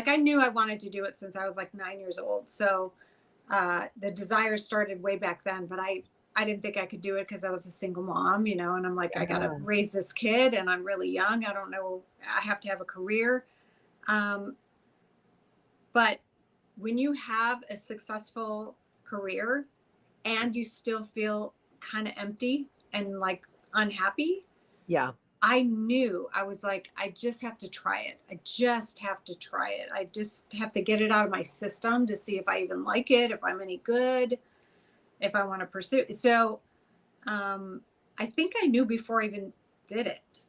like I knew I wanted to do it since I was like 9 years old. So the desire started way back then, but I didn't think I could do it because I was a single mom, and I'm like, I got to Yeah. raise this kid and I'm really young. I don't know. I have to have a career. Um, but when you have a successful career and you still feel kind of empty and like unhappy, Yeah. I knew. I was like, I just have to try it. I just have to try it. I just have to get it out of my system to see if I even like it, if I'm any good, if I want to pursue it. So um, I think I knew before I even did it.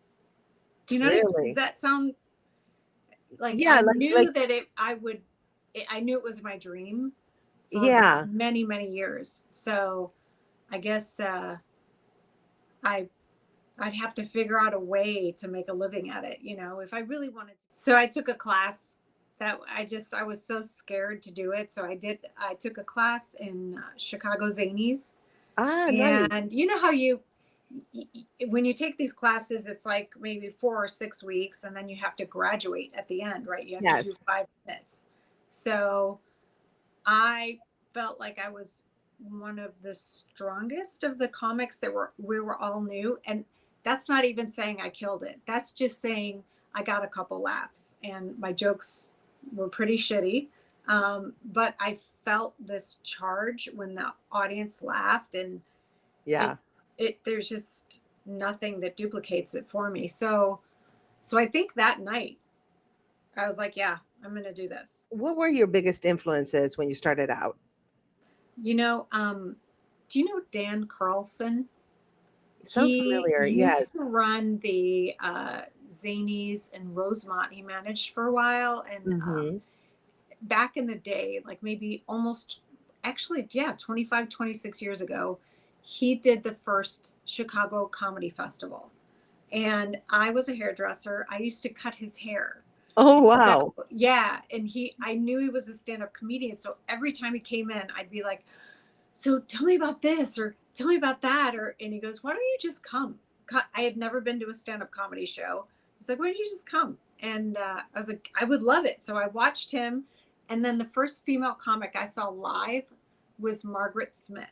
You know what I mean? Does Really? that sound like Yeah, I like knew that I knew it was my dream for yeah. many, many years. So I guess I I'd have to figure out a way to make a living at it, if I really wanted to. So I took a class that I was so scared to do it. So I took a class in Chicago Zanies. Ah, nice. And you know how when you take these classes, it's like maybe 4 or 6 weeks, and then you have to graduate at the end, right? You have to do Yes. 5 minutes. So I felt like I was one of the strongest of the comics we were all new. And that's not even saying I killed it. That's just saying I got a couple laughs and my jokes were pretty shitty. But I felt this charge when the audience laughed, and it Yeah. there's just nothing that duplicates it for me. So I think that night I was like, yeah, I'm gonna do this. What were your biggest influences when you started out? You know, do you know Dan Carlson? Sounds He familiar. used Yes. to run the Zanies in Rosemont. He managed for a while. And Mhm. back in the day, like maybe almost, actually, yeah, 25, 26 years ago, he did the first Chicago Comedy Festival. And I was a hairdresser. I used to cut his hair. Oh, So, wow. yeah. And I knew he was a stand up comedian. So every time he came in, I'd be like, so tell me about this or tell me about that. And he goes, why don't you just come? I had never been to a stand-up comedy show. He's like, why don't you just come? And I was like, I would love it. So I watched him. And then the first female comic I saw live was Margaret Smith.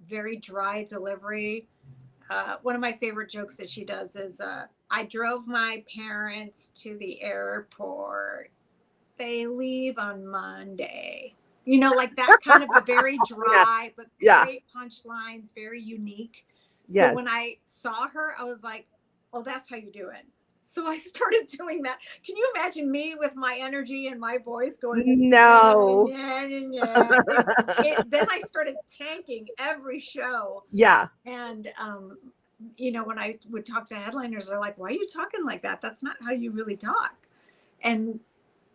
Very dry delivery. One of my favorite jokes that she does is, I drove my parents to the airport. They leave on Monday. Like that kind of a very Yeah. dry, but Yeah. great punchlines, very unique. So when Yes. I saw her, I was like, oh, that's how you do it. So I started doing that. Can you imagine me with my energy and my voice going, yeah, No. yeah, yeah. Then I started tanking every show. Yeah. And, when I would talk to headliners, they're like, why are you talking like that? That's not how you really talk. And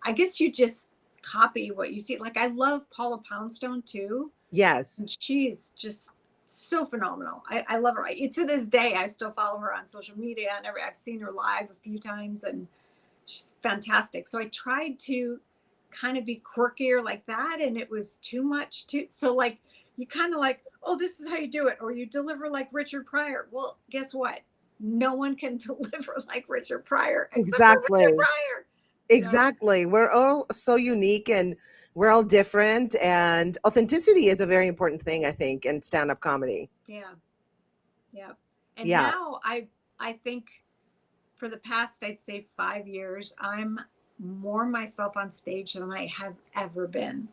I guess you just copy what you see. Like I love Paula Poundstone too. And Yes. she's just so phenomenal. I love her. To this day, I still follow her on social media and I've seen her live a few times and she's fantastic. So I tried to kind of be quirkier like that. And it was too much too. So like, you kind of like, oh, this is how you do it. Or you deliver like Richard Pryor. Well, guess what? No one can deliver like Richard Pryor except for Richard Exactly. Pryor. Exactly. We're all so unique and we're all different, and authenticity is a very important thing, I think, in stand-up comedy. Yeah. Yeah. And Yeah. now I think for the past, I'd say 5 years, I'm more myself on stage than I have ever been.